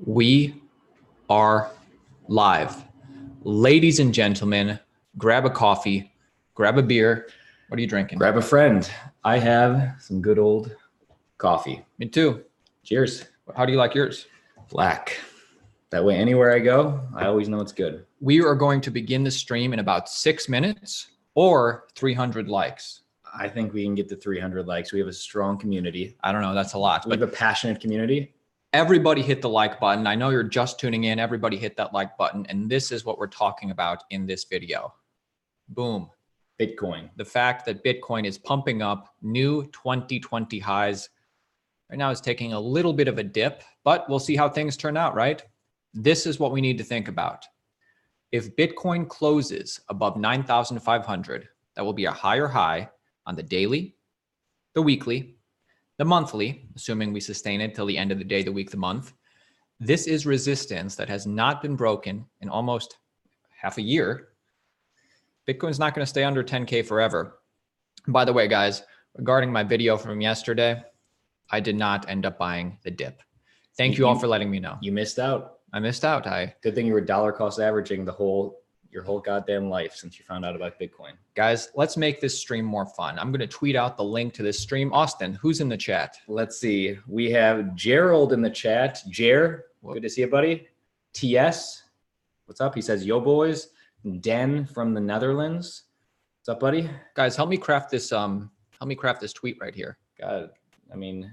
We are live. Ladies and gentlemen, grab a coffee, grab a beer. What are you drinking? Grab a friend. I have some good old coffee. Me too. Cheers. How do you like yours? Black. That way, anywhere I go, I always know it's good. We are going to begin the stream in about 6 minutes or 300 likes. I think we can get to 300 likes. We have a strong community. I don't know. That's a lot. We have a passionate community. Everybody hit the like button. I know you're just tuning in. Everybody hit that like button. And this is what we're talking about in this video. Boom. Bitcoin. The fact that Bitcoin is pumping up new 2020 highs. Right now it's taking a little bit of a dip, but we'll see how things turn out, right? This is what we need to think about. If Bitcoin closes above 9,500, that will be a higher high on the daily, the weekly, the monthly, assuming we sustain it till the end of the day, the week, the month. This is resistance that has not been broken in almost half a year. Bitcoin's not going to stay under 10K forever. And by the way, guys, regarding my video from yesterday, I did not end up buying the dip. Thank you all for letting me know. You missed out. I missed out. Good thing you were dollar cost averaging your whole goddamn life since you found out about Bitcoin. Guys, let's make this stream more fun. I'm going to tweet out the link to this stream. Austin, who's in the chat? Let's see. We have Gerald in the chat. Jer, good to see you, buddy. TS, what's up? He says, yo, boys. Den from the Netherlands. What's up, buddy? Guys, help me craft this tweet right here. God, I mean,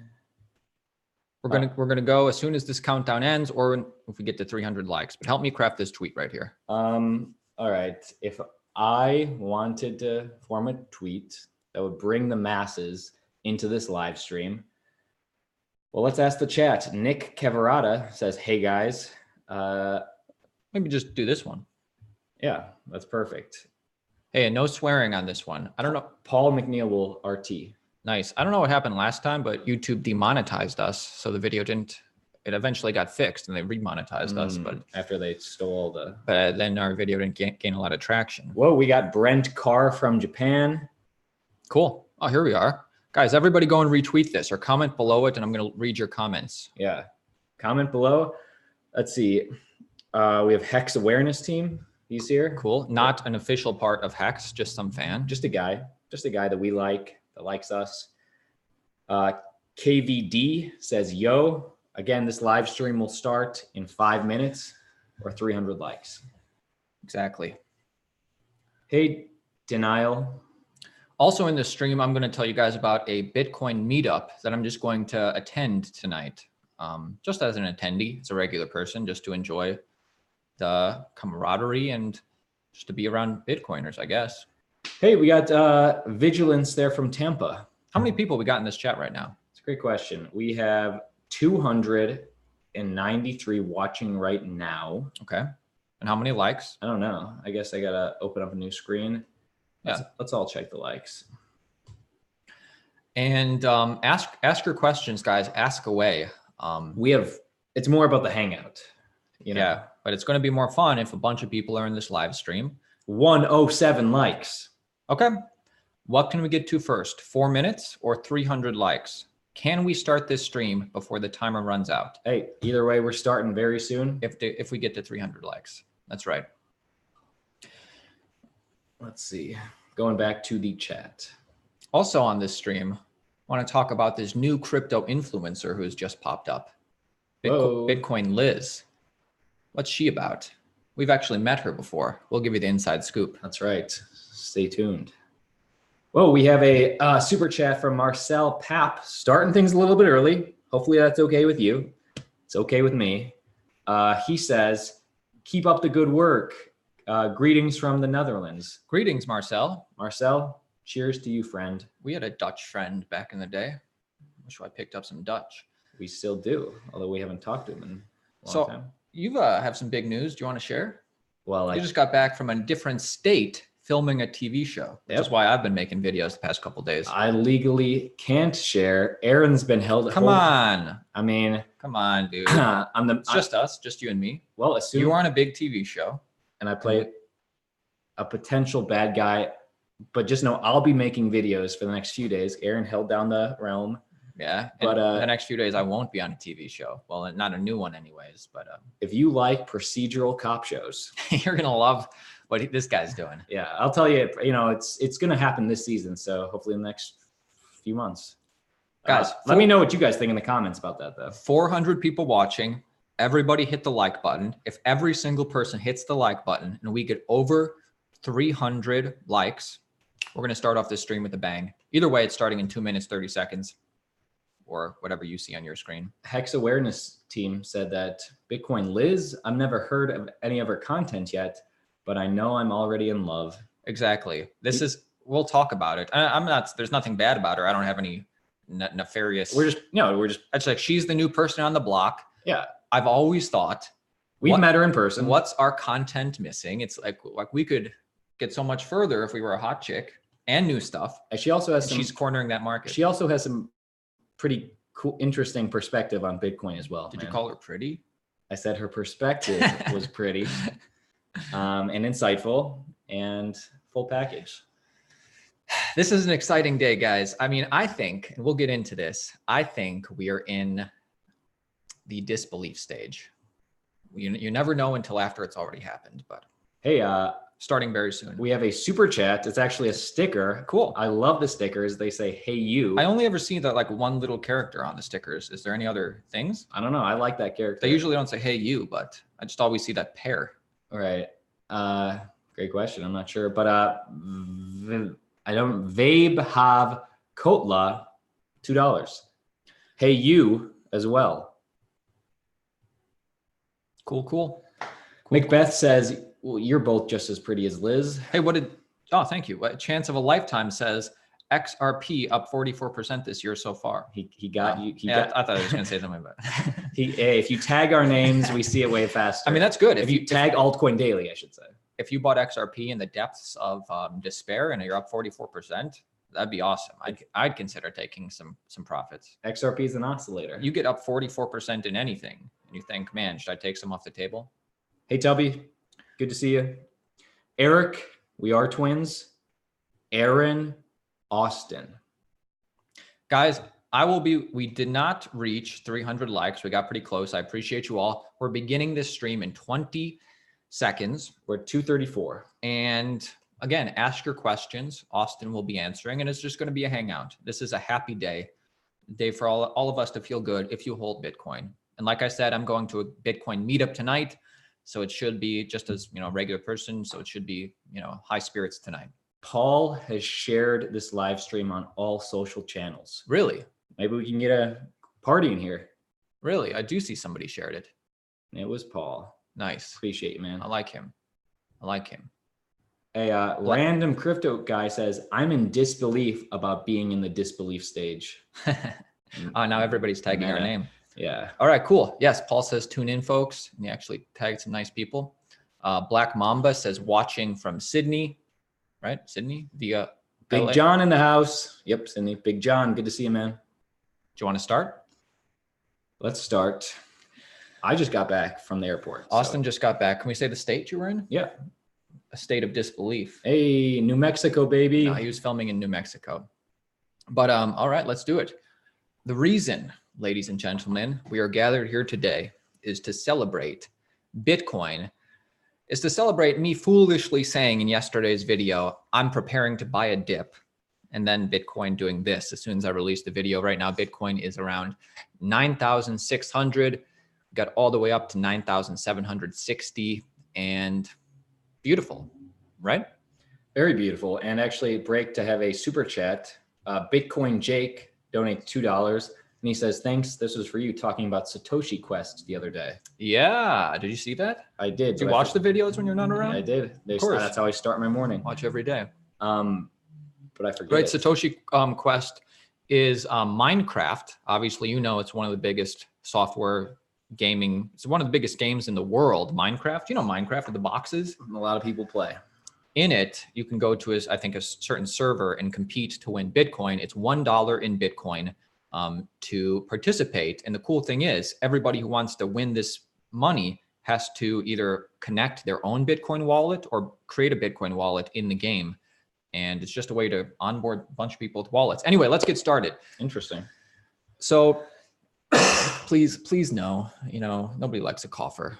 we're gonna go as soon as this countdown ends, or if we get to 300 likes. But help me craft this tweet right here. All right. If I wanted to form a tweet that would bring the masses into this live stream, well, let's ask the chat. Nick Kevarata says, "Hey guys." Maybe just do this one. Yeah, that's perfect. Hey, and no swearing on this one. I don't know. Paul McNeil will RT. Nice. I don't know what happened last time, but YouTube demonetized us. So the video didn't, it eventually got fixed and they remonetized us. But after they stole but then our video didn't gain a lot of traction. Whoa, we got Brent Carr from Japan. Cool. Oh, here we are. Guys, everybody go and retweet this or comment below it and I'm going to read your comments. Yeah. Comment below. Let's see. We have Hex Awareness Team. He's here. Cool. Not an official part of Hex, just some fan. Just a guy that we like, that likes us. KVD says, yo, again, this live stream will start in 5 minutes or 300 likes. Exactly. Hey, Denial. Also in this stream, I'm going to tell you guys about a Bitcoin meetup that I'm just going to attend tonight. Just as an attendee, as a regular person, just to enjoy the camaraderie and just to be around Bitcoiners, I guess. Hey, we got Vigilance there from Tampa. How many people we got in this chat right now? It's a great question. We have 293 watching right now. Okay. And how many likes? I don't know. I guess I got to open up a new screen. Yeah. Let's all check the likes. And ask your questions, guys. Ask away. It's more about the hangout. You know? Yeah, but it's going to be more fun if a bunch of people are in this live stream. 107 likes. Okay. What can we get to first? 4 minutes or 300 likes? Can we start this stream before the timer runs out? Hey, either way, we're starting very soon. If we get to 300 likes. That's right. Let's see. Going back to the chat. Also on this stream, I want to talk about this new crypto influencer who has just popped up. Bitcoin Liz. What's she about? We've actually met her before. We'll give you the inside scoop. That's right. Stay tuned. Whoa, we have a super chat from Marcel Papp, starting things a little bit early. Hopefully that's okay with you. It's okay with me. He says, keep up the good work. Greetings from the Netherlands. Greetings, Marcel. Marcel, cheers to you, friend. We had a Dutch friend back in the day. Wish I picked up some Dutch. We still do, although we haven't talked to him in a long time. You have some big news. Do you want to share? Well, you just got back from a different state filming a TV show, which is why I've been making videos the past couple of days. I legally can't share. Aaron's been held. Come on. I mean, come on, dude. It's just us, just you and me. Well, assume you were on a big TV show, and I play a potential bad guy, but just know I'll be making videos for the next few days. Aaron held down the realm. Yeah. But in the next few days, I won't be on a TV show. Well, not a new one anyways, but if you like procedural cop shows, you're going to love what this guy's doing. yeah, I'll tell you, it's going to happen this season. So hopefully in the next few months. Guys, let me know what you guys think in the comments about that, though. 400 people watching. Everybody hit the like button. If every single person hits the like button and we get over 300 likes, we're going to start off this stream with a bang. Either way, it's starting in 2 minutes, 30 seconds, or whatever you see on your screen. Hex Awareness Team said that Bitcoin Liz, I've never heard of any of her content yet, but I know I'm already in love. Exactly. We'll talk about it. There's nothing bad about her. I don't have any nefarious. It's like, she's the new person on the block. Yeah. I've always thought we've met her in person. What's our content missing? It's like we could get so much further if we were a hot chick and new stuff. And she also has she's cornering that market. She also has some pretty cool, interesting perspective on Bitcoin as well. Did you call her pretty? I said her perspective was pretty and insightful and full package. This is an exciting day, guys. I mean, I think, and we'll get into this, I think we are in the disbelief stage. You never know until after it's already happened, but hey, starting very soon. We have a super chat. It's actually a sticker. Cool. I love the stickers. They say, hey, you. I only ever see that like one little character on the stickers. Is there any other things? I don't know. I like that character. They usually don't say, hey, you, but I just always see that pair. All right. Great question. I'm not sure, but I don't. Vabe have Kotla, $2. Hey, you as well. Cool. Macbeth says, well, you're both just as pretty as Liz. Hey, thank you. A chance of a lifetime says XRP up 44% this year so far. He got you. I thought I was going to say something about if you tag our names, we see it way faster. I mean, that's good. If you tag Altcoin Daily, I should say. If you bought XRP in the depths of despair and you're up 44%, that'd be awesome. I'd consider taking some profits. XRP is an oscillator. You get up 44% in anything, and you think, man, should I take some off the table? Hey, Tubby, good to see you. Eric, we are twins. Aaron, Austin. Guys, we did not reach 300 likes. We got pretty close. I appreciate you all. We're beginning this stream in 20 seconds. We're at 2:34. And again, ask your questions. Austin will be answering, and it's just going to be a hangout. This is a happy day for all of us to feel good if you hold Bitcoin. And like I said, I'm going to a Bitcoin meetup tonight. So it should be just as, regular person. So it should be, high spirits tonight. Paul has shared this live stream on all social channels. Really? Maybe we can get a party in here. Really? I do see somebody shared it. It was Paul. Nice. Appreciate you, man. I like him. A random crypto guy says, I'm in disbelief about being in the disbelief stage. Now everybody's tagging our name. Yeah. All right, cool. Yes, Paul says, tune in, folks. And he actually tagged some nice people. Black Mamba says, watching from Sydney, right? Sydney via Big LA. John in the house. Yep, Sydney. Big John, good to see you, man. Do you want to start? Let's start. I just got back from the airport. Austin just got back. Can we say the state you were in? Yeah. A state of disbelief. Hey, New Mexico, baby. No, he was filming in New Mexico. But all right, let's do it. The reason, ladies and gentlemen, we are gathered here today is to celebrate Bitcoin, is to celebrate me foolishly saying in yesterday's video, I'm preparing to buy a dip, and then Bitcoin doing this. As soon as I release the video right now, Bitcoin is around 9,600, got all the way up to 9,760, and beautiful, right? Very beautiful. And actually, break to have a super chat. Bitcoin Jake donates $2. And he says, thanks. This was for you talking about Satoshi Quest the other day. Yeah. Did you see that? I did. Did you watch the videos when you're not around? I did. Of course. That's how I start my morning. Watch every day. But I forget. Right. Satoshi Quest is Minecraft. Obviously, it's one of the biggest software gaming. It's one of the biggest games in the world. Minecraft. Minecraft with the boxes. A lot of people play. In it, you can go to a certain server and compete to win Bitcoin. It's $1 in Bitcoin to participate. And the cool thing is, everybody who wants to win this money has to either connect their own Bitcoin wallet or create a Bitcoin wallet in the game. And it's just a way to onboard a bunch of people with wallets. Anyway, let's get started. Interesting. So please no, you know, nobody likes a cougher.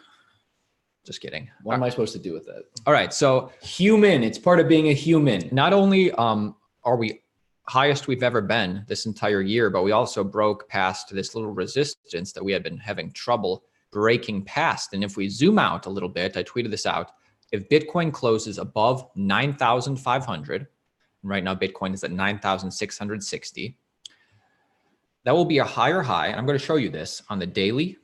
Just kidding. What am I supposed to do with that? All right. So human, it's part of being a human. not only are we highest we've ever been this entire year, but we also broke past this little resistance that we had been having trouble breaking past. And if we zoom out a little bit, I tweeted this out. If Bitcoin closes above 9,500, right now Bitcoin is at 9,660, that will be a higher high. And I'm going to show you this on the daily,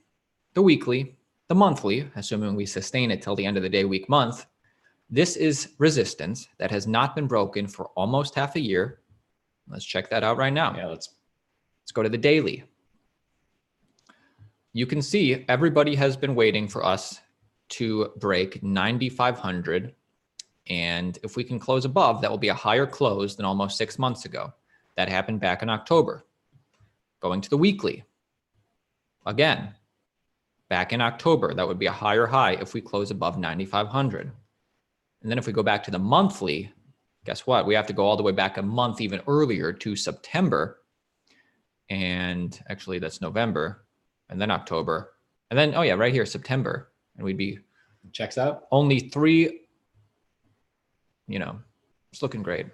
the weekly, the monthly, assuming we sustain it till the end of the day, week, month. This is resistance that has not been broken for almost half a year. Let's check that out right now. Yeah, let's go to the daily. You can see everybody has been waiting for us to break 9,500. And if we can close above, that will be a higher close than almost 6 months ago. That happened back in October. Going to the weekly. Again, back in October, that would be a higher high if we close above 9,500. And then if we go back to the monthly, guess what? We have to go all the way back a month even earlier to September. And actually that's November and then October. And then, oh yeah, right here, September. And we'd be checks out. Only 3, you know, it's looking great.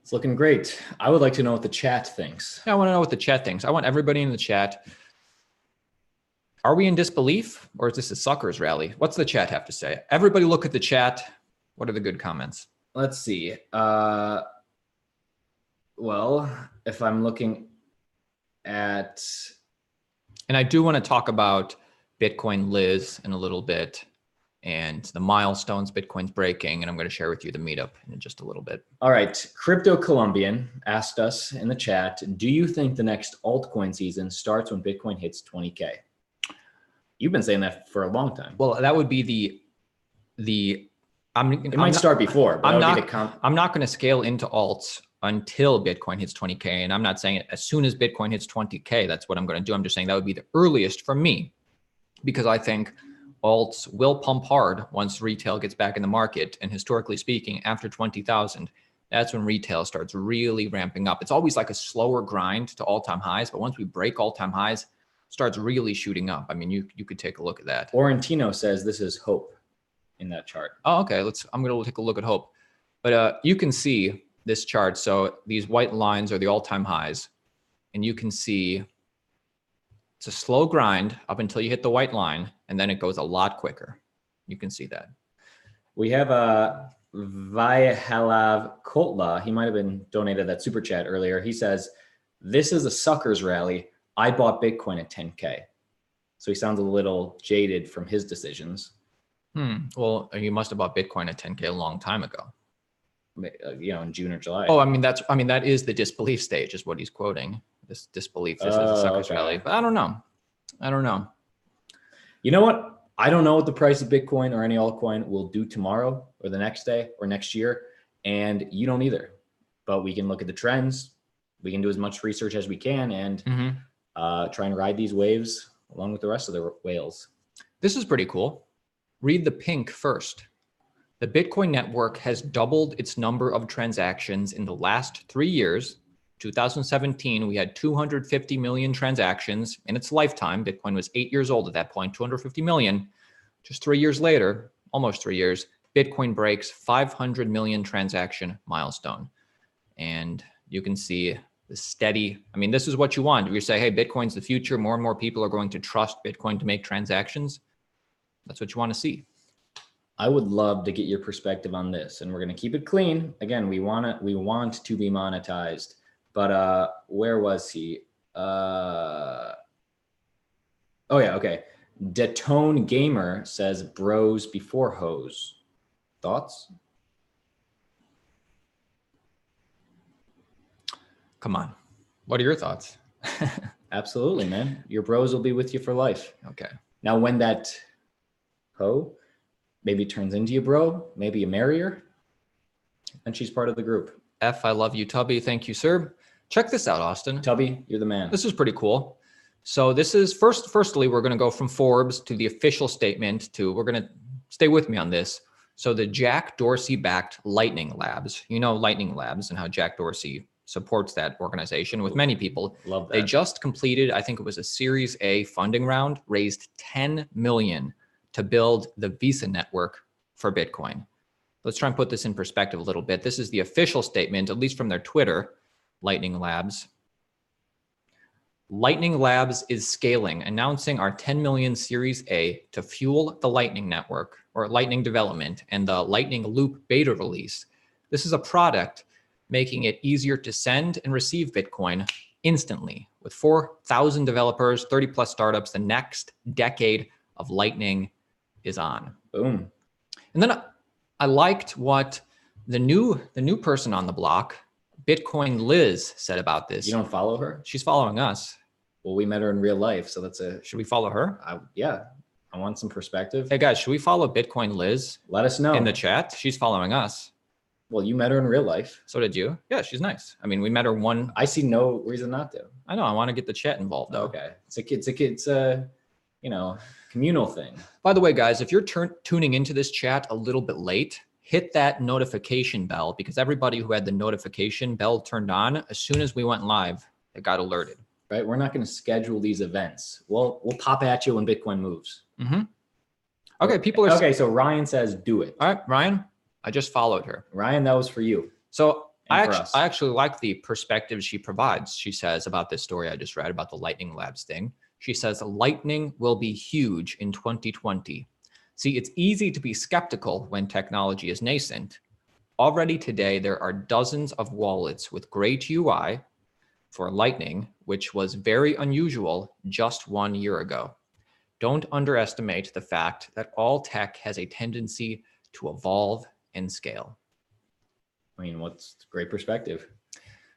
It's looking great. I would like to know what the chat thinks. Yeah, I want to know what the chat thinks. I want everybody in the chat. Are we in disbelief or is this a suckers rally? What's the chat have to say? Everybody look at the chat. What are the good comments? Let's see. Well, if I'm looking at... And I do want to talk about Bitcoin Liz in a little bit and the milestones Bitcoin's breaking. And I'm going to share with you the meetup in just a little bit. All right. Crypto Colombian asked us in the chat, do you think the next altcoin season starts when Bitcoin hits 20K? You've been saying that for a long time. Well, that would be it might start before, but I'm not going to scale into alts until Bitcoin hits 20K. And I'm not saying it as soon as Bitcoin hits 20K, that's what I'm going to do. I'm just saying that would be the earliest for me because I think alts will pump hard once retail gets back in the market. And historically speaking, after 20,000, that's when retail starts really ramping up. It's always like a slower grind to all-time highs, but once we break all-time highs, it starts really shooting up. I mean, you could take a look at that. Orentino says this is hope in that chart. Oh, okay. I'm going to take a look at hope. But you can see this chart. So these white lines are the all-time highs. And you can see it's a slow grind up until you hit the white line. And then it goes a lot quicker. You can see that. We have Vyahalav Kotla. He might have been donated that super chat earlier. He says, this is a suckers rally. I bought Bitcoin at 10K. So he sounds a little jaded from his decisions. Well, you must have bought Bitcoin at 10K a long time ago. You know, in June or July. Oh, that is the disbelief stage is what he's quoting. This disbelief, this is a suckers rally. But I don't know. You know what? I don't know what the price of Bitcoin or any altcoin will do tomorrow or the next day or next year. And you don't either. But we can look at the trends. We can do as much research as we can and try and ride these waves along with the rest of the whales. This is pretty cool. Read the pink first. The Bitcoin network has doubled its number of transactions in the last 3 years. 2017, we had 250 million transactions in its lifetime. Bitcoin was 8 years old at that point, 250 million. Just 3 years later, almost 3 years, Bitcoin breaks 500 million transaction milestone. And you can see the steady, this is what you want. If you say, hey, Bitcoin's the future, more and more people are going to trust Bitcoin to make transactions. That's what you want to see. I would love to get your perspective on this, and we're going to keep it clean. Again, we want to be monetized, but where was he? Oh yeah, okay. ToneGamer says bros before hoes. Thoughts? Come on. What are your thoughts? Absolutely, man. Your bros will be with you for life. Okay. Now, when that hoe maybe turns into you, bro, maybe you marry her, and she's part of the group. I love you, Tubby. Thank you, sir. Check this out, Austin. Tubby, you're the man. This is pretty cool. So this is firstly, we're going to go from Forbes to the official statement to, we're going to stay with me on this. So the Jack Dorsey backed Lightning Labs, you know, Lightning Labs and how Jack Dorsey supports that organization with many people. Love that. They just completed, I think it was a Series A funding round, raised 10 million to build the Visa network for Bitcoin. Let's try and put this in perspective a little bit. This is the official statement, at least from their Twitter, Lightning Labs. Lightning Labs is scaling, announcing our 10 million Series A to fuel the Lightning Network or Lightning development and the Lightning Loop beta release. This is a product making it easier to send and receive Bitcoin instantly. With 4,000 developers, 30 plus startups, the next decade of Lightning is on. Boom. And then I liked what the new person on the block, Bitcoin Liz, said about this. You don't follow her? She's following us. Well, we met her in real life, so that's a. Should we follow her? Yeah, I want some perspective. Hey guys, should we follow Bitcoin Liz? Let us know in the chat. She's following us. Well, you met her in real life. So did you? Yeah, she's nice. I mean, we met her one. I see no reason not to. I know. I want to get the chat involved though. Okay, it's a communal thing. By the way, guys, if you're tuning into this chat a little bit late, hit that notification bell, because everybody who had the notification bell turned on, as soon as we went live, it got alerted. Right? We're not going to schedule these events. We'll pop at you when Bitcoin moves. Mm-hmm. Okay, people are... Okay, so Ryan says do it. All right, Ryan, I just followed her. Ryan, that was for you. So I actually like the perspective she provides. She says about this story I just read about the Lightning Labs thing. She says, Lightning will be huge in 2020. See, it's easy to be skeptical when technology is nascent. Already today, there are dozens of wallets with great UI for Lightning, which was very unusual just 1 year ago. Don't underestimate the fact that all tech has a tendency to evolve and scale. I mean, what's great perspective.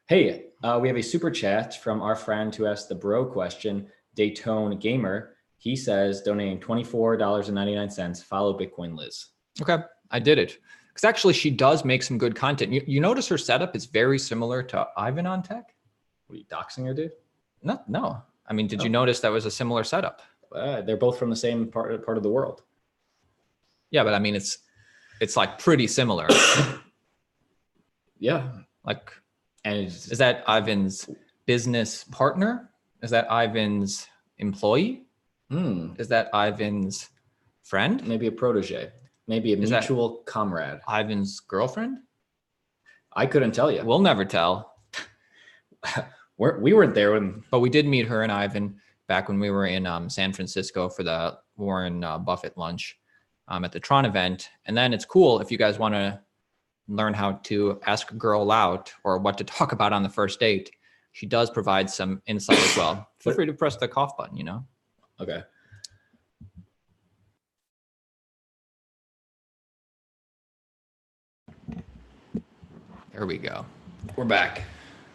Hey, we have a super chat from our friend who asked the bro question, ToneGamer. He says donating $24.99. Follow Bitcoin Liz. Okay, I did it. Because actually she does make some good content. You notice her setup is very similar to Ivan on Tech? What are you doxing her, dude? No. I mean, did you notice that was a similar setup? They're both from the same part of the world. Yeah, but I mean, it's like pretty similar. Yeah. Like, and is that Ivan's business partner? Is that Ivan's employee? Is that Ivan's friend? Maybe a protege. Maybe a mutual comrade. Ivan's girlfriend? I couldn't tell you. We'll never tell. We weren't there when... But we did meet her and Ivan back when we were in San Francisco for the Warren Buffett lunch at the Tron event. And then it's cool if you guys want to learn how to ask a girl out or what to talk about on the first date. She does provide some insight as well. Feel free to press the cough button, you know? Okay. There we go. We're back.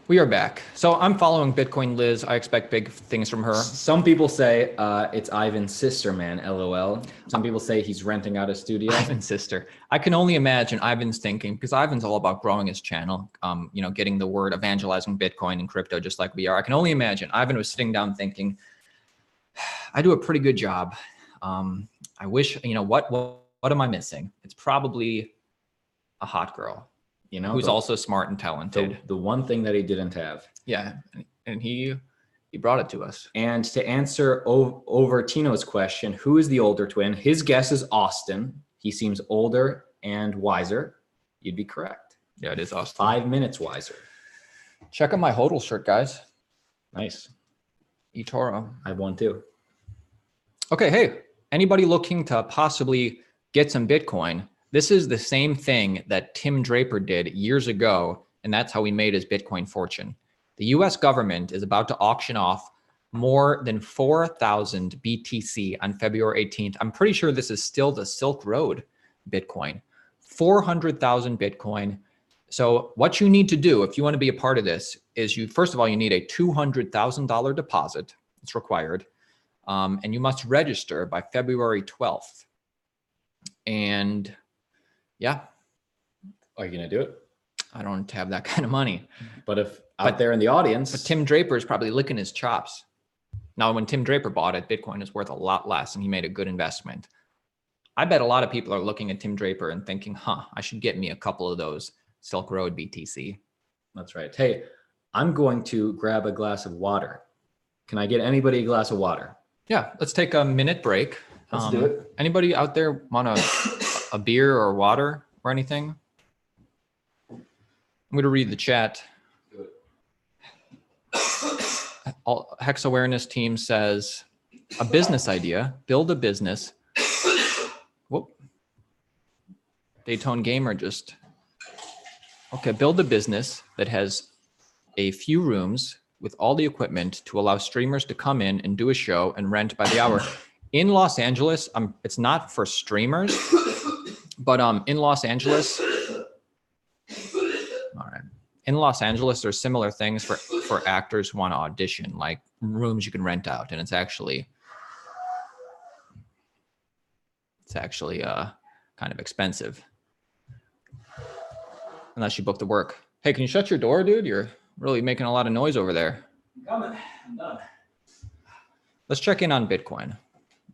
We are back. So I'm following Bitcoin Liz. I expect big things from her. Some people say it's Ivan's sister, man, LOL. Some people say he's renting out a studio. Ivan's sister. I can only imagine Ivan's thinking, because Ivan's all about growing his channel, getting the word, evangelizing Bitcoin and crypto, just like we are. I can only imagine Ivan was sitting down thinking, I do a pretty good job. I wish, what am I missing? It's probably a hot girl. Who's also smart and talented. The one thing that he didn't have. Yeah, and he brought it to us. And to answer over Tino's question, who is the older twin? His guess is Austin. He seems older and wiser. You'd be correct. Yeah, it is Austin. 5 minutes wiser. Check out my HODL shirt, guys. Nice. eToro. I have one too. Okay, hey, anybody looking to possibly get some Bitcoin? This is the same thing that Tim Draper did years ago, and that's how he made his Bitcoin fortune. The US government is about to auction off more than 4,000 BTC on February 18th. I'm pretty sure this is still the Silk Road Bitcoin. 400,000 Bitcoin. So what you need to do if you want to be a part of this is first of all, you need a $200,000 deposit. It's required. And you must register by February 12th. And yeah. Are you going to do it? I don't have that kind of money. But if out there in the audience. But Tim Draper is probably licking his chops. Now, when Tim Draper bought it, Bitcoin is worth a lot less and he made a good investment. I bet a lot of people are looking at Tim Draper and thinking, I should get me a couple of those Silk Road BTC. That's right. Hey, I'm going to grab a glass of water. Can I get anybody a glass of water? Yeah, let's take a minute break. Let's do it. Anybody out there want a beer or water or anything? I'm going to read the chat. Hex Awareness Team says, a business idea, build a business. Whoop. ToneGamer just, okay, build a business that has a few rooms with all the equipment to allow streamers to come in and do a show and rent by the hour. In Los Angeles, it's not for streamers, but in Los Angeles, all right. In Los Angeles, there's similar things for actors who want to audition, like rooms you can rent out, and it's actually kind of expensive unless you book the work. Hey, can you shut your door, dude? You're really making a lot of noise over there. I'm done. Let's check in on Bitcoin,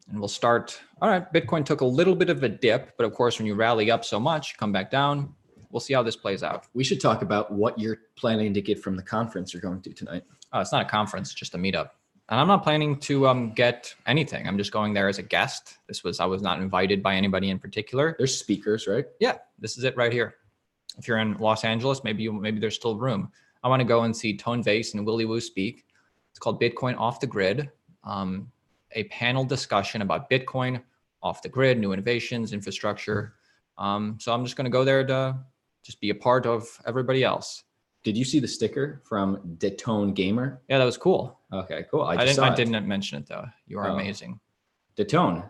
and we'll start. All right, Bitcoin took a little bit of a dip, but of course, when you rally up so much, come back down. We'll see how this plays out. We should talk about what you're planning to get from the conference you're going to tonight. Oh, it's not a conference, it's just a meetup. And I'm not planning to get anything. I'm just going there as a guest. I was not invited by anybody in particular. There's speakers, right? Yeah, this is it right here. If you're in Los Angeles, maybe there's still room. I want to go and see ToneGamer and Willy Woo speak. It's called Bitcoin Off the Grid, a panel discussion about Bitcoin off the grid, new innovations, infrastructure. So I'm just going to go there to just be a part of everybody else. Did you see the sticker from ToneGamer? Yeah, that was cool. Okay, cool. I didn't mention it though. You are amazing. Tone,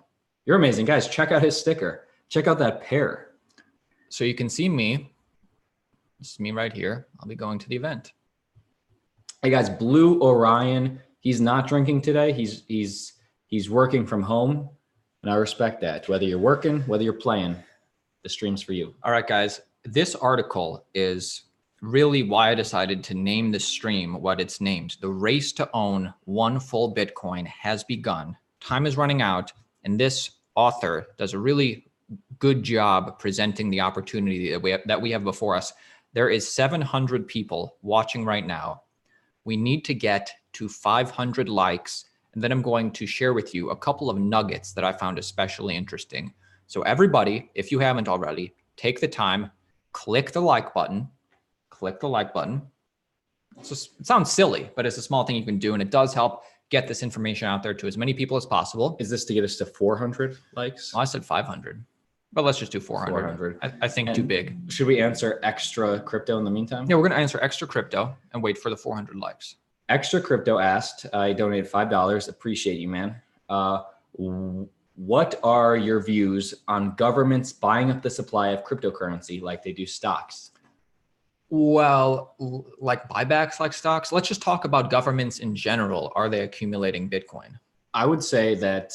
you're amazing. Guys, check out his sticker. Check out that pair. So you can see me. This is me right here. I'll be going to the event. Hey guys, Blue Orion, he's not drinking today. He's working from home, and I respect that. Whether you're working, whether you're playing, the stream's for you. All right, guys. This article is really why I decided to name this stream what it's named. The race to own one full Bitcoin has begun. Time is running out, and this author does a really good job presenting the opportunity that we have before us. There is 700 people watching right now. We need to get to 500 likes, and then I'm going to share with you a couple of nuggets that I found especially interesting. So everybody, if you haven't already, take the time, click the like button. Click the like button. It sounds silly, but it's a small thing you can do, and it does help get this information out there to as many people as possible. Is this to get us to 400 likes? Well, I said 500, but let's just do 400. 400. I think too big. Should we answer extra crypto in the meantime? Yeah, we're going to answer extra crypto and wait for the 400 likes. Extra crypto asked, I donated $5. Appreciate you, man. What are your views on governments buying up the supply of cryptocurrency like they do stocks? Well, like buybacks, like stocks. Let's just talk about governments in general. Are they accumulating Bitcoin? I would say that,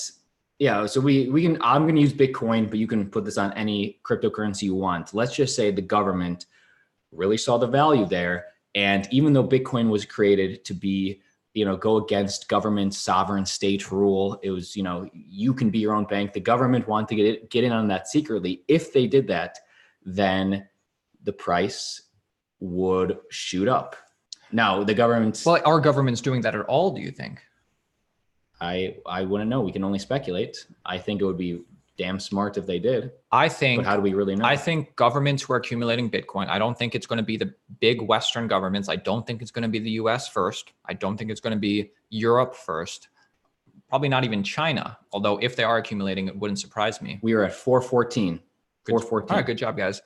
yeah. So we can. I'm going to use Bitcoin, but you can put this on any cryptocurrency you want. Let's just say the government really saw the value there, and even though Bitcoin was created to be, go against government, sovereign state rule, it was, you can be your own bank. The government wanted to get in on that secretly. If they did that, then the price would shoot up. Now the government. Well, are governments doing that at all, do you think? I wouldn't know. We can only speculate. I think it would be damn smart if they did. I think. But how do we really know? I think governments who are accumulating Bitcoin, I don't think it's going to be the big Western governments. I don't think it's going to be the US first. I don't think it's going to be Europe first. Probably not even China. Although if they are accumulating, it wouldn't surprise me. We are at 414. 414. All right, good job, guys.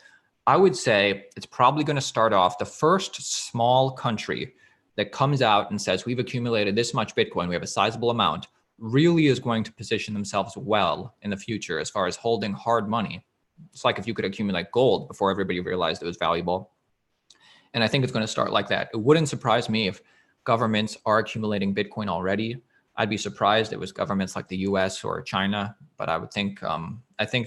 I would say it's probably going to start off the first small country that comes out and says, we've accumulated this much Bitcoin, we have a sizable amount, really is going to position themselves well in the future as far as holding hard money. It's like if you could accumulate gold before everybody realized it was valuable. And I think it's going to start like that. It wouldn't surprise me if governments are accumulating Bitcoin already. I'd be surprised it was governments like the US or China, but I think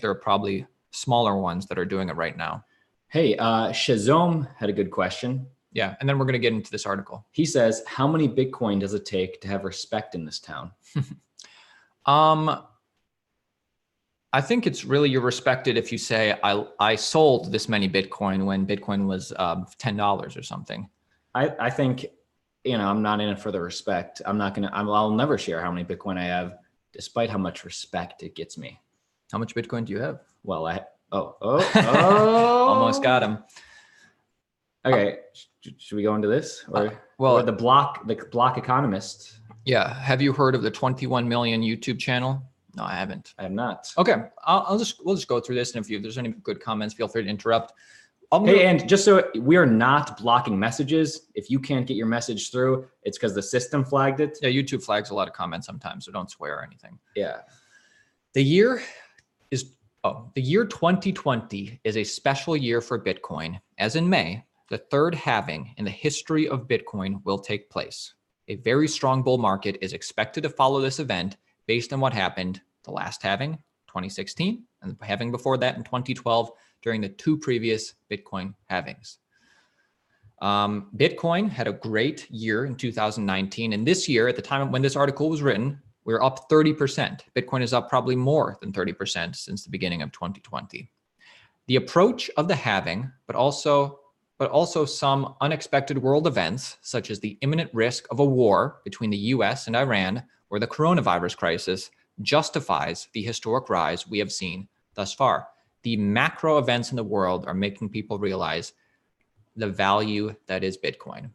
there are probably smaller ones that are doing it right now. Hey, Shazom had a good question. Yeah, and then we're going to get into this article. He says, how many Bitcoin does it take to have respect in this town? I think it's really you're respected if you say, I sold this many Bitcoin when Bitcoin was $10 or something. I think I'm not in it for the respect. I'll never share how many Bitcoin I have, despite how much respect it gets me. How much Bitcoin do you have? Well, Almost got him. Okay, should we go into this or the block economist? Yeah. Have you heard of the 21 million YouTube channel? No, I haven't. I have not. Okay, we'll just go through this, and if there's any good comments, feel free to interrupt. And just so we are not blocking messages. If you can't get your message through, it's because the system flagged it. Yeah, YouTube flags a lot of comments sometimes, so don't swear or anything. Yeah. The year 2020 is a special year for Bitcoin, as in May, the third halving in the history of Bitcoin will take place. A very strong bull market is expected to follow this event based on what happened the last halving, 2016, and the halving before that in 2012, during the two previous Bitcoin halvings. Bitcoin had a great year in 2019. And this year, at the time when this article was written, we were up 30%. Bitcoin is up probably more than 30% since the beginning of 2020. The approach of the halving, but also some unexpected world events, such as the imminent risk of a war between the US and Iran or the coronavirus crisis, justifies the historic rise we have seen thus far. The macro events in the world are making people realize the value that is Bitcoin.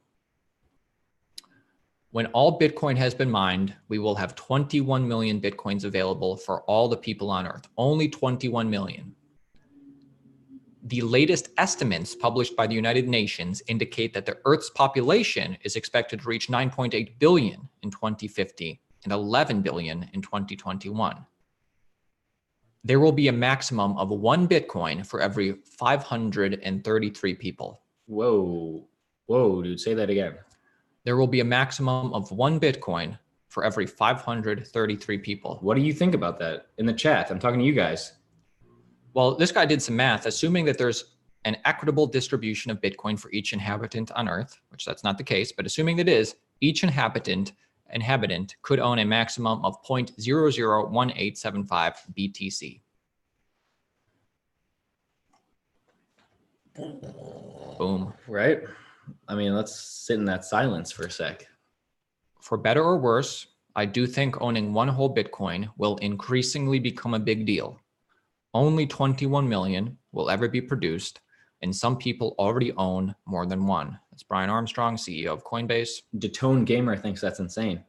When all Bitcoin has been mined, we will have 21 million Bitcoins available for all the people on Earth. Only 21 million. The latest estimates published by the United Nations indicate that the Earth's population is expected to reach 9.8 billion in 2050 and 11 billion in 2021. There will be a maximum of 1 Bitcoin for every 533 people. Whoa, dude, say that again. There will be a maximum of 1 Bitcoin for every 533 people. What do you think about that? In the chat, I'm talking to you guys. Well, this guy did some math, assuming that there's an equitable distribution of Bitcoin for each inhabitant on Earth, which that's not the case, but assuming that it is, each inhabitant could own a maximum of 0.001875 BTC. Boom. Right? I mean, let's sit in that silence for a sec. For better or worse, I do think owning one whole Bitcoin will increasingly become a big deal. Only 21 million will ever be produced, and some people already own more than one. That's Brian Armstrong, CEO of Coinbase. ToneGamer thinks that's insane.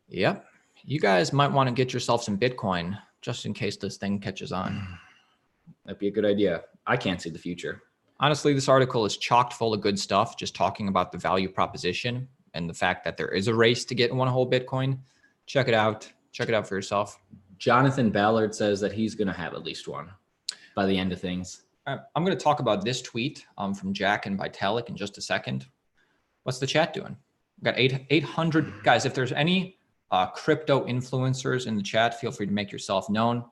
Yep. You guys might want to get yourself some Bitcoin just in case this thing catches on. That'd be a good idea. I can't see the future. Honestly, this article is chocked full of good stuff, just talking about the value proposition and the fact that there is a race to get one whole Bitcoin. Check it out. Check it out for yourself. Jonathan Ballard says that he's going to have at least one by the end of things. I'm going to talk about this tweet from Jack and Vitalik in just a second. What's the chat doing? We've got 800 guys. If there's any crypto influencers in the chat, feel free to make yourself known.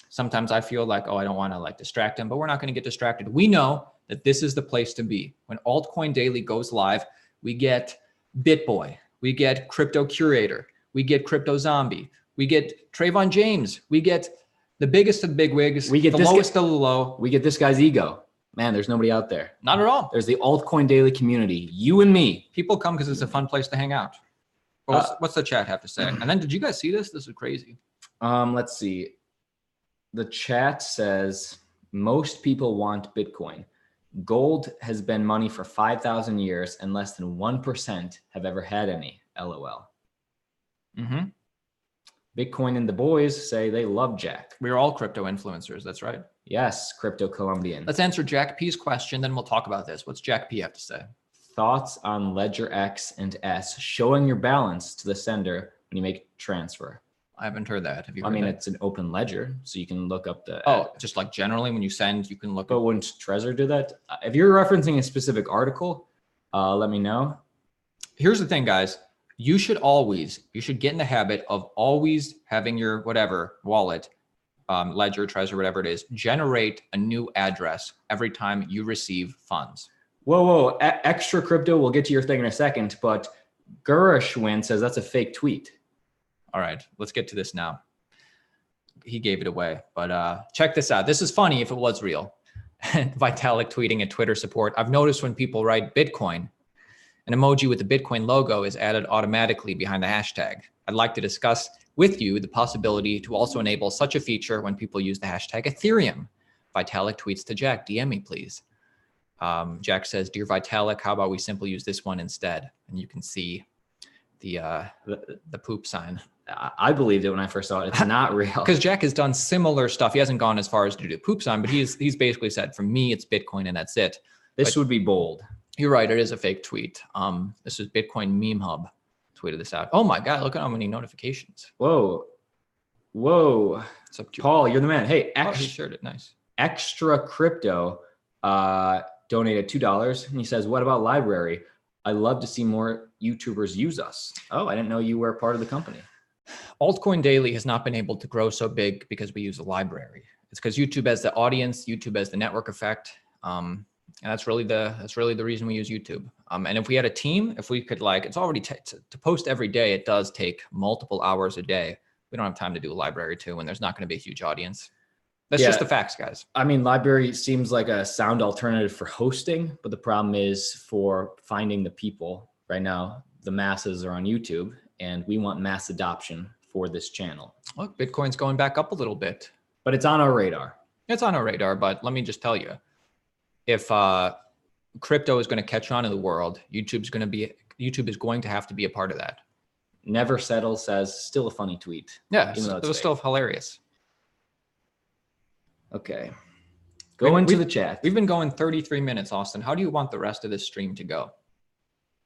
Sometimes I feel like, I don't want to distract them, but we're not going to get distracted. We know that this is the place to be. When Altcoin Daily goes live, we get BitBoy, we get Crypto Curator, we get Crypto Zombie, we get Trayvon James, we get the biggest of the bigwigs, we get the lowest of the low. We get this guy's ego. Man, there's nobody out there. Not at all. There's the Altcoin Daily community, you and me. People come because it's a fun place to hang out. But what's the chat have to say? And then, did you guys see this? This is crazy. Let's see. The chat says most people want Bitcoin. Gold has been money for 5,000 years, and less than 1% have ever had any. LOL. Mm-hmm. Bitcoin and the boys say they love Jack. We're all crypto influencers. That's right. Yes, Crypto Colombian. Let's answer Jack P's question, then we'll talk about this. What's Jack P have to say? Thoughts on Ledger X and S showing your balance to the sender when you make transfer? I haven't heard that. Have you heard I mean, that? it's an open ledger, so you can look up the... just like generally when you send, you can look But wouldn't Trezor do that? If you're referencing a specific article, let me know. Here's the thing, guys. You should get in the habit of always having your whatever wallet, Ledger, Trezor, whatever it is, generate a new address every time you receive funds. Whoa. ExtraCrypto, we'll get to your thing in a second, but Gershwin says that's a fake tweet. All right, let's get to this now. He gave it away, but check this out. This is funny if it was real. Vitalik tweeting at Twitter support. I've noticed when people write Bitcoin, An emoji with the Bitcoin logo is added automatically behind the hashtag. I'd like to discuss with you the possibility to also enable such a feature when people use the hashtag Ethereum. Vitalik tweets to Jack, DM me please. Jack says, dear Vitalik, how about we simply use this one instead? And you can see the poop sign. I believed it when I first saw it. It's not real. Because Jack has done similar stuff. He hasn't gone as far as to do the poop sign, but he's basically said, for me, it's Bitcoin and that's it. This would be bold. You're right. It is a fake tweet. This is Bitcoin Meme Hub tweeted this out. Oh my God, look at how many notifications. Whoa. Whoa. What's up, Paul, you're the man. Hey, he shared it. Nice. ExtraCrypto donated $2. And he says, what about library? I love to see more YouTubers use us. Oh, I didn't know you were part of the company. Altcoin Daily has not been able to grow so big because we use a library. It's because YouTube has the audience, YouTube has the network effect. And that's really the reason we use YouTube. And if we had a team, if we could it's already to post every day, it does take multiple hours a day. We don't have time to do a library too, when there's not going to be a huge audience. That's just the facts, guys. I mean, library seems like a sound alternative for hosting, but the problem is for finding the people. Right now, the masses are on YouTube, and we want mass adoption for this channel. Look, Bitcoin's going back up a little bit. But it's on our radar. It's on our radar, but let me just tell you, if crypto is going to catch on in the world, YouTube is going to have to be a part of that. Never Settle says, still a funny tweet. Yeah, it was still hilarious. Okay. Go into the chat. We've been going 33 minutes, Austin. How do you want the rest of this stream to go?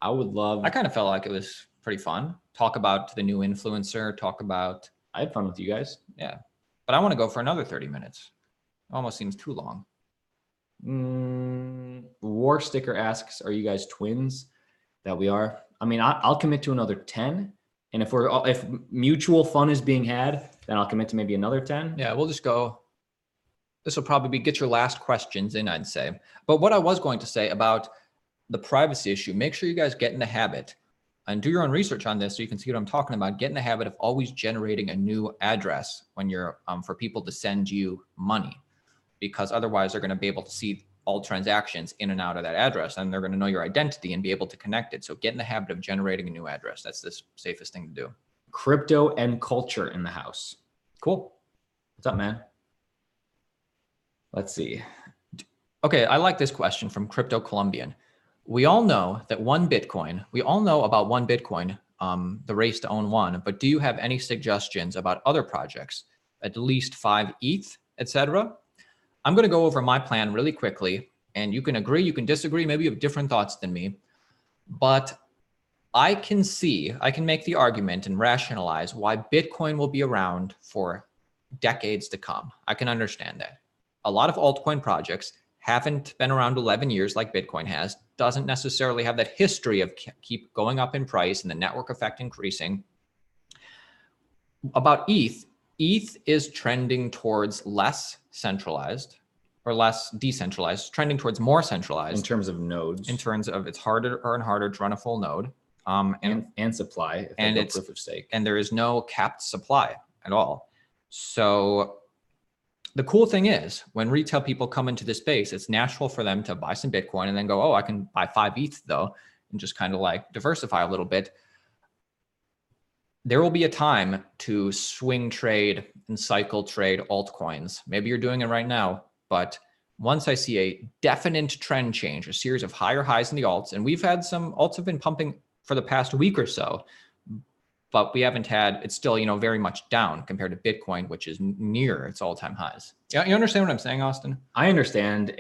I kind of felt like it was pretty fun. Talk about the new influencer, I had fun with you guys. Yeah. But I want to go for another 30 minutes. Almost seems too long. War Sticker asks, are you guys twins? That we are. I mean, I'll commit to another 10. And if mutual fun is being had, then I'll commit to maybe another 10. Yeah, we'll just go. This will probably be get your last questions in, I'd say. But what I was going to say about the privacy issue, make sure you guys get in the habit and do your own research on this so you can see what I'm talking about. Get in the habit of always generating a new address when you're for people to send you money, because otherwise they're going to be able to see all transactions in and out of that address, and they're going to know your identity and be able to connect it. So get in the habit of generating a new address. That's the safest thing to do. Crypto and culture in the house. Cool. What's up, man? Let's see. Okay, I like this question from Crypto Colombian. We all know that we all know about one Bitcoin, the race to own one, but do you have any suggestions about other projects, at least 5 ETH, etc.? I'm going to go over my plan really quickly, and you can agree, you can disagree, maybe you have different thoughts than me, but I can make the argument and rationalize why Bitcoin will be around for decades to come. I can understand that. A lot of altcoin projects haven't been around 11 years like Bitcoin has, doesn't necessarily have that history of keep going up in price and the network effect increasing. About ETH is trending towards less centralized or less decentralized, trending towards more centralized. In terms of nodes. In terms of it's harder and harder to run a full node. And supply, and it's proof of stake. And there is no capped supply at all. So the cool thing is when retail people come into this space, it's natural for them to buy some Bitcoin and then go, oh, I can buy 5 ETH though, and just kind of like diversify a little bit. There will be a time to swing trade and cycle trade altcoins. Maybe you're doing it right now, but once I see a definite trend change, a series of higher highs in the alts, and we've had some alts have been pumping for the past week or so, but we haven't had, it's still, very much down compared to Bitcoin, which is near its all-time highs. Yeah, you understand what I'm saying, Austin? I understand.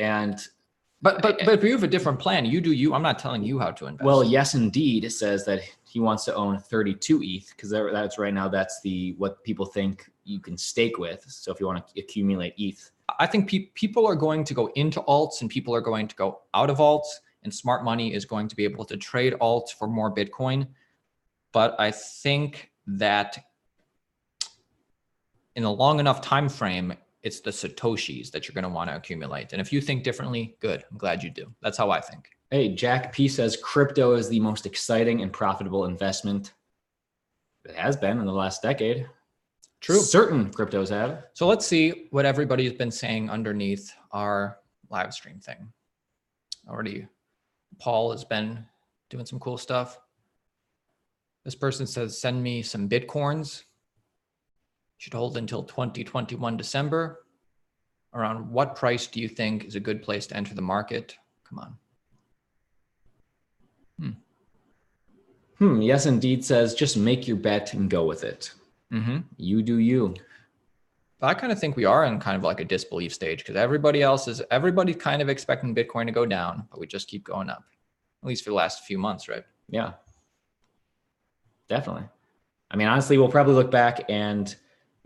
But if you have a different plan, you do you. I'm not telling you how to invest. Well, yes, indeed. It says that he wants to own 32 ETH because that's right now. That's what people think you can stake with. So if you want to accumulate ETH, I think people are going to go into alts and people are going to go out of alts, and smart money is going to be able to trade alts for more Bitcoin. But I think that in a long enough time frame, it's the Satoshis that you're going to want to accumulate. And if you think differently, good. I'm glad you do. That's how I think. Hey, Jack P says crypto is the most exciting and profitable investment. It has been in the last decade. True. Certain cryptos have. So let's see what everybody's been saying underneath our live stream thing. Already, Paul has been doing some cool stuff. This person says, send me some Bitcoins. Should hold until 2021 December. Around what price do you think is a good place to enter the market? Come on. Yes, indeed says, just make your bet and go with it. You do you. I kind of think we are in kind of like a disbelief stage because everybody's kind of expecting Bitcoin to go down, but we just keep going up, at least for the last few months, right? Yeah, definitely. I mean, honestly, we'll probably look back and,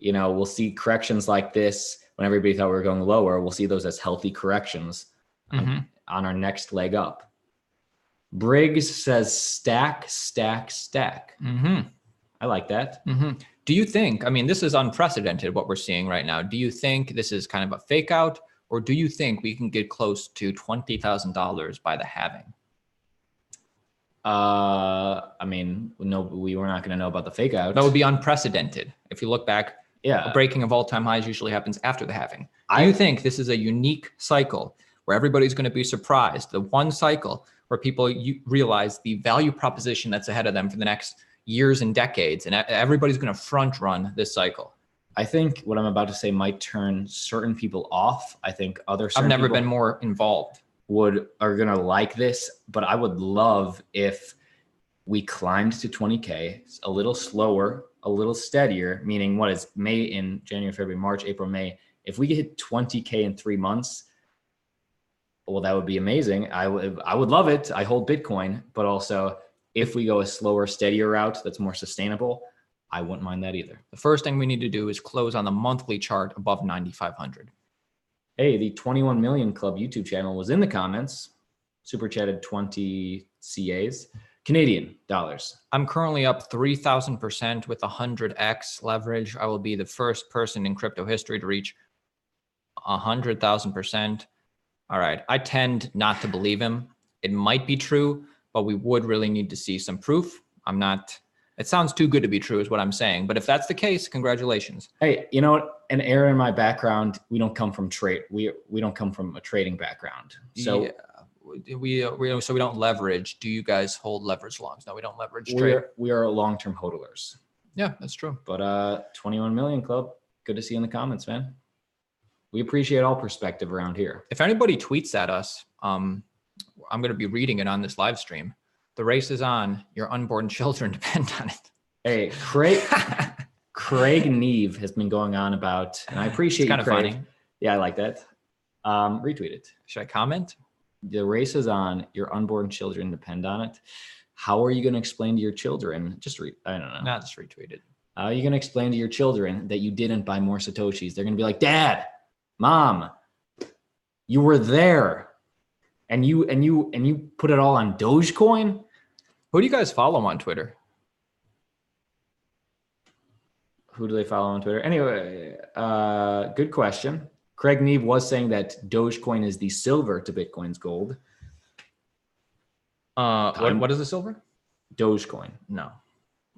we'll see corrections like this when everybody thought we were going lower. We'll see those as healthy corrections on our next leg up. Briggs says stack, stack, stack. I like that. Do you think, I mean, this is unprecedented what we're seeing right now. Do you think this is kind of a fake out, or do you think we can get close to $20,000 by the halving? I mean, no, we were not going to know about the fake out. That would be unprecedented. If you look back, a breaking of all-time highs usually happens after the halving. Do you think this is a unique cycle where everybody's going to be surprised? The one cycle where people realize the value proposition that's ahead of them for the next years and decades, and everybody's going to front run this cycle. I think what I'm about to say might turn certain people off. I think I've never been more involved. Are going to like this, but I would love if we climbed to 20K a little slower, a little steadier, meaning what is May in January, February, March, April, May. If we hit 20K in 3 months, well, that would be amazing. I would love it. I hold Bitcoin, but also if we go a slower, steadier route that's more sustainable, I wouldn't mind that either. The first thing we need to do is close on the monthly chart above 9,500. Hey, the 21 Million Club YouTube channel was in the comments. Super chatted 20 CAs, Canadian dollars. I'm currently up 3,000% with 100x leverage. I will be the first person in crypto history to reach 100,000%. All right. I tend not to believe him. It might be true, but we would really need to see some proof. It sounds too good to be true is what I'm saying. But if that's the case, congratulations. Hey, you know what? An error in my background, we don't come from trade. We don't come from a trading background. So yeah, we don't leverage. Do you guys hold leverage longs? No, we don't leverage trade. We are long-term hodlers. Yeah, that's true. But 21 Million Club, good to see you in the comments, man. We appreciate all perspective around here. If anybody tweets at us, I'm going to be reading it on this live stream. The race is on. Your unborn children depend on it. Hey, Craig Neve has been going on about, and I appreciate it's kind you, of Craig. funny. Yeah, I like that. Retweet it. Should I comment? The race is on. Your unborn children depend on it. How are you going to explain to your children? I don't know. Not just retweet it. How are you going to explain to your children that you didn't buy more Satoshis? They're going to be like, Dad, Mom, you were there. And you put it all on Dogecoin? Who do you guys follow on Twitter? Who do they follow on Twitter? Anyway, good question. Craig Neve was saying that Dogecoin is the silver to Bitcoin's gold. What is the silver? Dogecoin. No.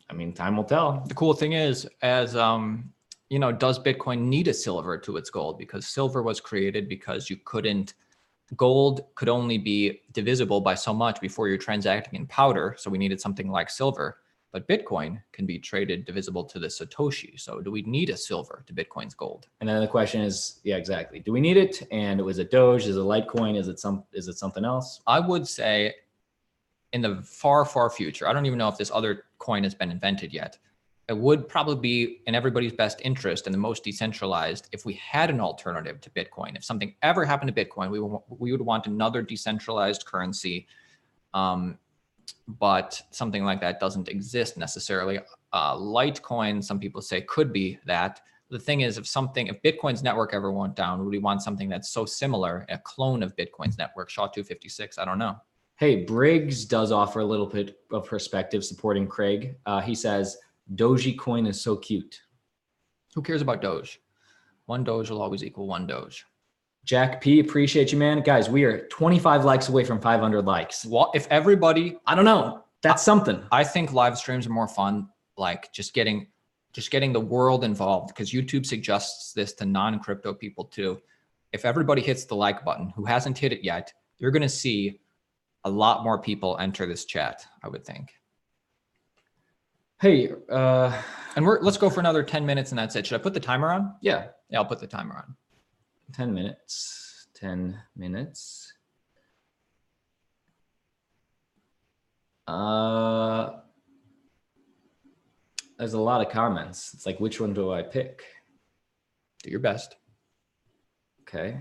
I mean, time will tell. The cool thing is, does Bitcoin need a silver to its gold? Because silver was created because gold could only be divisible by so much before you're transacting in powder. So we needed something like silver, but Bitcoin can be traded divisible to the Satoshi. So do we need a silver to Bitcoin's gold? And then the question is, yeah, exactly. Do we need it? And was it Doge? Is it Litecoin? Is it something else? I would say in the far, far future, I don't even know if this other coin has been invented yet. It would probably be in everybody's best interest and the most decentralized if we had an alternative to Bitcoin. If something ever happened to Bitcoin, we would want another decentralized currency, but something like that doesn't exist necessarily. Litecoin, some people say, could be that. The thing is, if Bitcoin's network ever went down, would we want something that's so similar, a clone of Bitcoin's network, SHA-256? I don't know. Hey, Briggs does offer a little bit of perspective supporting Craig. He says, Dogecoin is so cute. Who cares about Doge? One Doge will always equal one Doge. Jack P, appreciate you, man. Guys, we are 25 likes away from 500 likes. What if everybody? I don't know. That's something. I think live streams are more fun. Like just getting the world involved, because YouTube suggests this to non-crypto people too. If everybody hits the like button, who hasn't hit it yet, you're going to see a lot more people enter this chat, I would think. Hey, and let's go for another 10 minutes and that's it. Should I put the timer on? Yeah, I'll put the timer on. 10 minutes, 10 minutes. There's a lot of comments. It's like, which one do I pick? Do your best. Okay.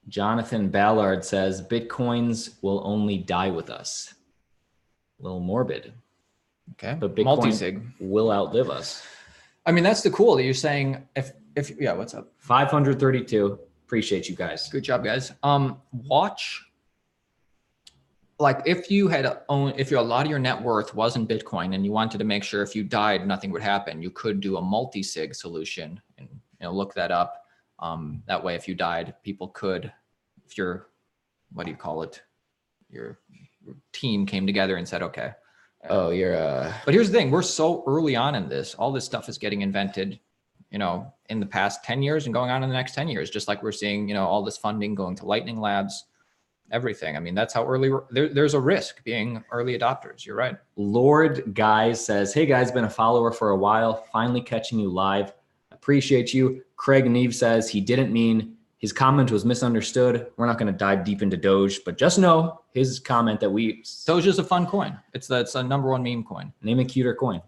Jonathan Ballard says, Bitcoins will only die with us. A little morbid. Okay. But Bitcoin multi-sig will outlive us. I mean, that's the cool that you're saying. If yeah, what's up? 532. Appreciate you guys. Good job, guys. Watch. Like if you had a lot of your net worth wasn't Bitcoin and you wanted to make sure if you died, nothing would happen, you could do a multi-sig solution and look that up. That way, if you died, people could, if your, what do you call it? Your team came together and said, okay. Oh, but here's the thing. We're so early on in this. All this stuff is getting invented, in the past 10 years and going on in the next 10 years, just like we're seeing, all this funding going to Lightning Labs, everything. I mean, that's how early there's a risk being early adopters. You're right. Lord Guys says, hey guys, been a follower for a while. Finally catching you live. Appreciate you. Craig Neve says he didn't mean, his comment was misunderstood. We're not going to dive deep into Doge, but just know his comment that Doge is a fun coin. It's a #1 meme coin. Name a cuter coin.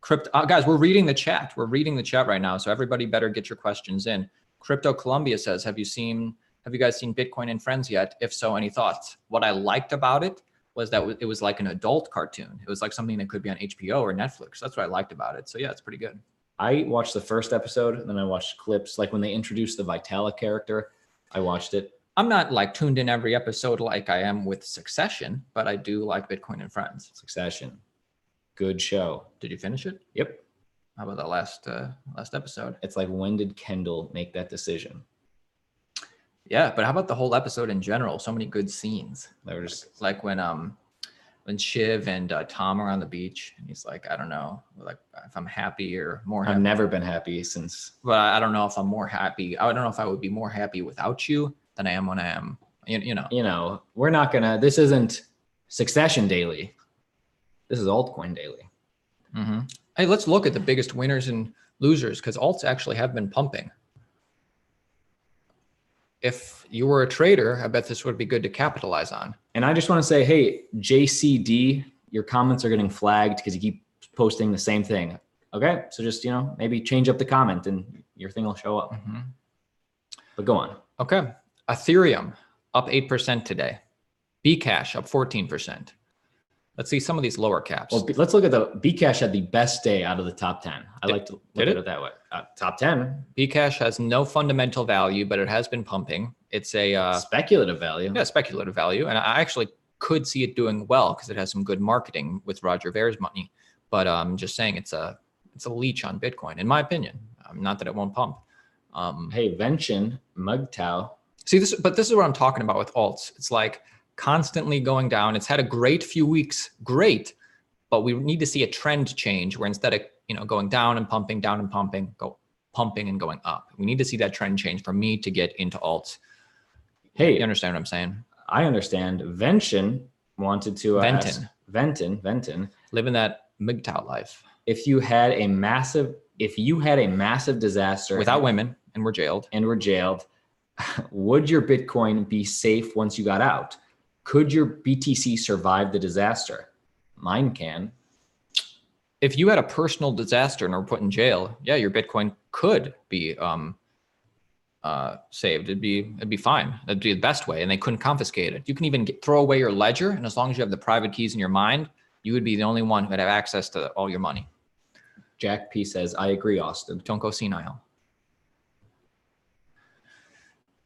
Crypto guys, we're reading the chat. We're reading the chat right now. So everybody better get your questions in. Crypto Columbia says, have you guys seen Bitcoin and Friends yet? If so, any thoughts? What I liked about it was that it was like an adult cartoon. It was like something that could be on HBO or Netflix. That's what I liked about it. So yeah, it's pretty good. I watched the first episode, and then I watched clips. Like when they introduced the Vitalik character, I watched it. I'm not like tuned in every episode like I am with Succession, but I do like Bitcoin and Friends. Succession. Good show. Did you finish it? Yep. How about the last episode? It's like, when did Kendall make that decision? Yeah, but how about the whole episode in general? So many good scenes. They were just like when Shiv and Tom are on the beach, and he's like, I don't know, like if I'm happy or more happy. I've never been happy since. But I don't know if I'm more happy. I don't know if I would be more happy without you than I am when I am. We're not gonna. This isn't Succession Daily. This is Altcoin Daily. Mm-hmm. Hey, let's look at the biggest winners and losers because alts actually have been pumping. If you were a trader, I bet this would be good to capitalize on. And I just want to say, hey, JCD, your comments are getting flagged because you keep posting the same thing. Okay, so just, maybe change up the comment and your thing will show up. Mm-hmm. But go on. Okay, Ethereum up 8% today. Bcash up 14%. Let's see some of these lower caps. Well, let's look at Bcash had the best day out of the top 10. I like to look at it that way. Top 10. Bcash has no fundamental value, but it has been pumping. It's a speculative value. Yeah, speculative value. And I actually could see it doing well because it has some good marketing with Roger Ver's money. But I'm just saying it's a leech on Bitcoin, in my opinion. Not that it won't pump. Hey, Vention, Mugtao. See this, but this is what I'm talking about with alts. It's like constantly going down. It's had a great few weeks, but we need to see a trend change where instead of going down and pumping, go pumping and going up. We need to see that trend change for me to get into alts. Hey, you understand what I'm saying? I understand. Vention wanted to Venton living that MGTOW life. If you had a massive disaster without women and were jailed, would your Bitcoin be safe once you got out? Could your BTC survive the disaster? Mine can. If you had a personal disaster and were put in jail, yeah, your Bitcoin could be saved. It'd be fine. That'd be the best way, and they couldn't confiscate it. You can even throw away your ledger, and as long as you have the private keys in your mind, you would be the only one who would have access to all your money. Jack P says, I agree, Austin. Don't go senile.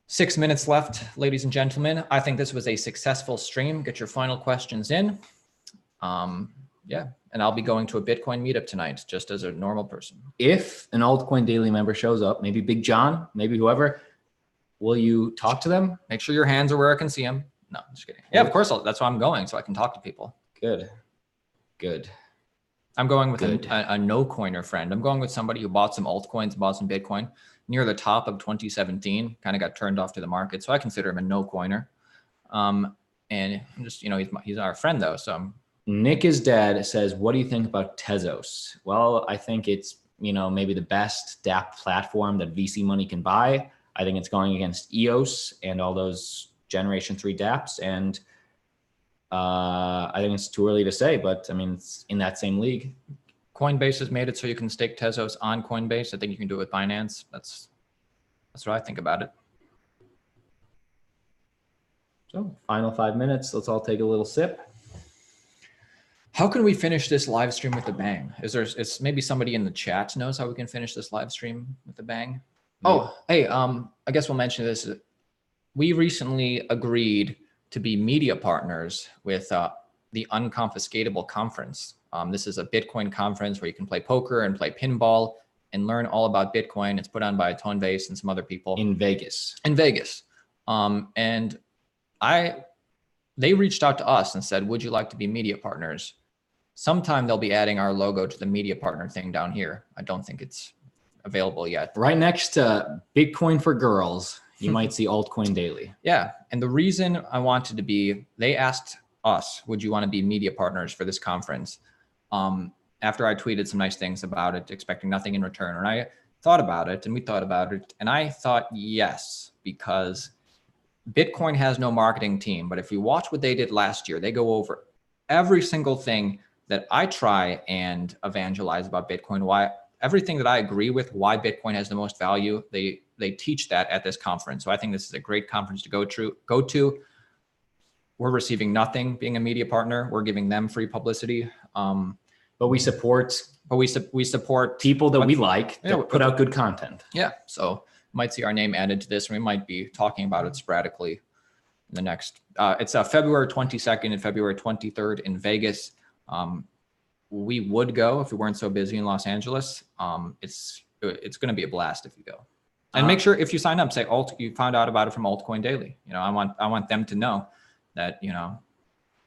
6 minutes left, ladies and gentlemen. I think this was a successful stream. Get your final questions in. Yeah, and I'll be going to a Bitcoin meetup tonight, just as a normal person. If an Altcoin Daily member shows up, maybe Big John, maybe whoever, will you talk to them? Make sure your hands are where I can see them. No, I'm just kidding. Yeah, of course. That's why I'm going, so I can talk to people. Good. I'm going with Good. a no coiner friend. I'm going with somebody who bought some altcoins, bought some Bitcoin near the top of 2017, kind of got turned off to the market. So I consider him a no coiner. And I'm just, he's our friend though. So Nick is dead says, what do you think about Tezos? Well, I think it's, maybe the best DApp platform that VC money can buy. I think it's going against EOS and all those Generation 3 dApps. And I think it's too early to say, but I mean, it's in that same league. Coinbase has made it so you can stake Tezos on Coinbase. I think you can do it with Binance. That's what I think about it. So final 5 minutes. Let's all take a little sip. How can we finish this live stream with a bang? Is maybe somebody in the chat knows how we can finish this live stream with a bang? Oh, hey, I guess we'll mention this. We recently agreed to be media partners with the Unconfiscatable Conference. This is a Bitcoin conference where you can play poker and play pinball and learn all about Bitcoin. It's put on by ToneGamer and some other people. In Vegas. In Vegas. And they reached out to us and said, would you like to be media partners? Sometime they'll be adding our logo to the media partner thing down here. I don't think it's available yet. Right next to Bitcoin for Girls, you might see Altcoin Daily. Yeah. And the reason I wanted to be, they asked us, would you want to be media partners for this conference? After I tweeted some nice things about it, expecting nothing in return. And I thought about it and we thought about it. And I thought, yes, because Bitcoin has no marketing team. But if you watch what they did last year, they go over every single thing that I try and evangelize about Bitcoin, everything that I agree with, why Bitcoin has the most value, they teach that at this conference. So I think this is a great conference to go to. We're receiving nothing being a media partner. We're giving them free publicity. But we support people that we like that put out good content. Yeah. So might see our name added to this, and we might be talking about it sporadically in the next, it's February 22nd and February 23rd in Vegas. We would go if we weren't so busy in Los Angeles. It's going to be a blast if you go. And make sure if you sign up, say you found out about it from Altcoin Daily. I want them to know that,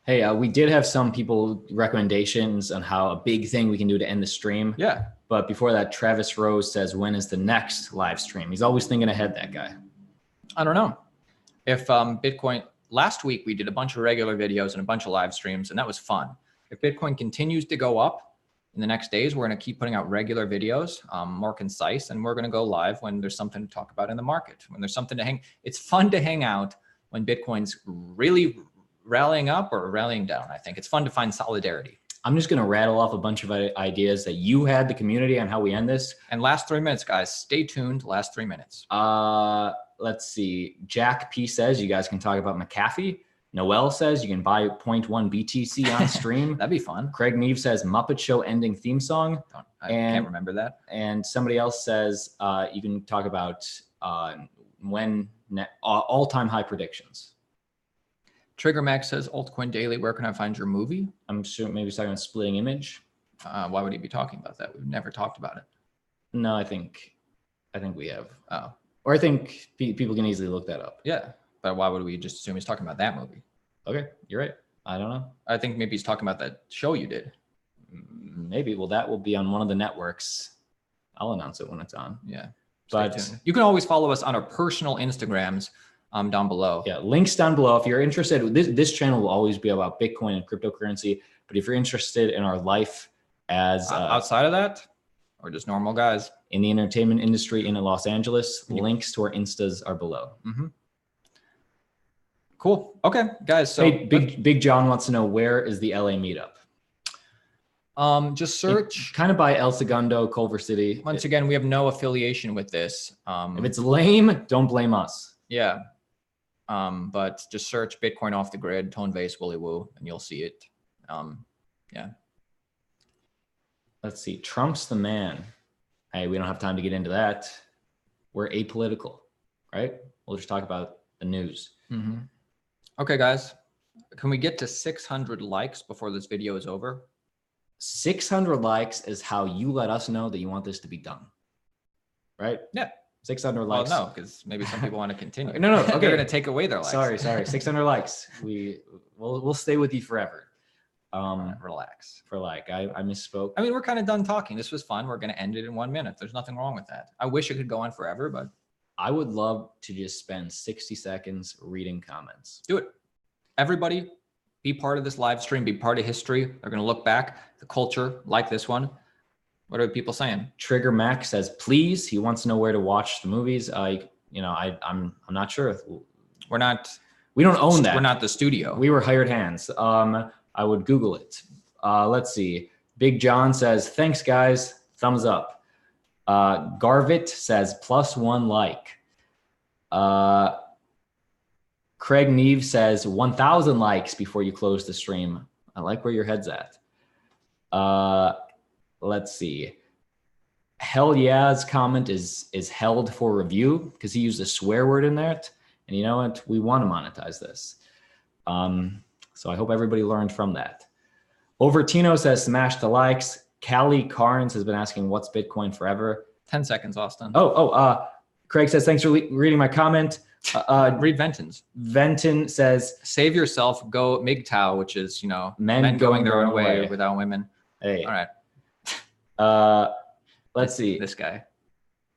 Hey, we did have some people recommendations on how a big thing we can do to end the stream. Yeah. But before that, Travis Rose says, when is the next live stream? He's always thinking ahead, that guy. I don't know. If Bitcoin, last week we did a bunch of regular videos and a bunch of live streams, and that was fun. If Bitcoin continues to go up in the next days, we're going to keep putting out regular videos, more concise, and we're going to go live when there's something to talk about in the market, when there's something to hang. It's fun to hang out when Bitcoin's really rallying up or rallying down. I think it's fun to find solidarity. I'm just going to rattle off a bunch of ideas that you had, the community, on how we end this. And last 3 minutes, guys, stay tuned. Last 3 minutes. Let's see. Jack P says you guys can talk about McAfee. Noel says you can buy 0.1 BTC on stream. That'd be fun. Craig Neve says Muppet Show ending theme song. I can't remember that. And somebody else says you can talk about all-time high predictions. Trigger Max says Altcoin Daily, where can I find your movie? I'm sure maybe he's talking about Splitting Image. Why would he be talking about that? We've never talked about it. No, I think we have. Oh. Or I think people can easily look that up. Yeah. But why would we just assume he's talking about that movie? Okay, you're right. I don't know. I think maybe he's talking about that show you did. Maybe. Well, that will be on one of the networks. I'll announce it when it's on. Yeah. But you can always follow us on our personal Instagrams down below. Yeah, links down below. If you're interested, this channel will always be about Bitcoin and cryptocurrency. But if you're interested in our life as outside of that, or just normal guys in the entertainment industry in Los Angeles, links to our Instas are below. Mm-hmm. Cool. Okay, guys. So hey, Big John wants to know, where is the LA meetup? Just search kind of by El Segundo, Culver City. Once again, we have no affiliation with this. If it's lame, don't blame us. Yeah. But just search Bitcoin off the grid, ToneGamer, Willy Woo, and you'll see it. Yeah. Let's see. Trump's the man. Hey, we don't have time to get into that. We're apolitical, right? We'll just talk about the news. Mm-hmm. Okay, guys. Can we get to 600 likes before this video is over? 600 likes is how you let us know that you want this to be done, right? Yeah. 600 likes. Well, no, because maybe some people want to continue. No. Okay. They're going to take away their likes. Sorry. 600 likes. We'll stay with you forever. Relax. For like, I misspoke. I mean, we're kind of done talking. This was fun. We're going to end it in 1 minute. There's nothing wrong with that. I wish it could go on forever, but I would love to just spend 60 seconds reading comments. do it. Everybody be part of this live stream, be part of history. They're going to look back, the culture like this one. What are people saying? Trigger Mac says, please, he wants to know where to watch the movies. I'm not sure. We don't own that. We're not the studio. We were hired hands. I would Google it. Let's see. Big John says, thanks guys. Thumbs up. Garvit says +1 like. Craig Neve says 1,000 likes before you close the stream. I like where your head's at. Let's see. Hell yeah's comment is held for review because he used a swear word in there. And you know what? We want to monetize this. So I hope everybody learned from that. Overtino says smash the likes. Callie Carnes has been asking what's Bitcoin forever. 10 seconds, Austin. Craig says, thanks for reading my comment. Read Venton's. Venton says, save yourself, go MGTOW, which is, men going their own way without women. Hey. All right. Let's see. This guy.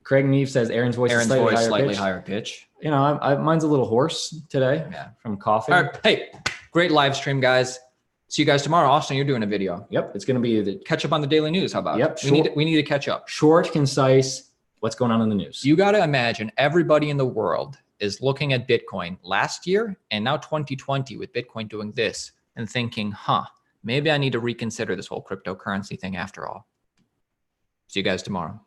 Craig Neve says Aaron's voice is slightly higher pitch. Mine's a little hoarse today from coughing. All right. Hey, great live stream, guys. See you guys tomorrow. Austin, you're doing a video. Yep. It's going to be catch up on the daily news. How about it? Yep. We need to catch up. Short, concise. What's going on in the news? You got to imagine everybody in the world is looking at Bitcoin last year and now 2020 with Bitcoin doing this and thinking, maybe I need to reconsider this whole cryptocurrency thing after all. See you guys tomorrow.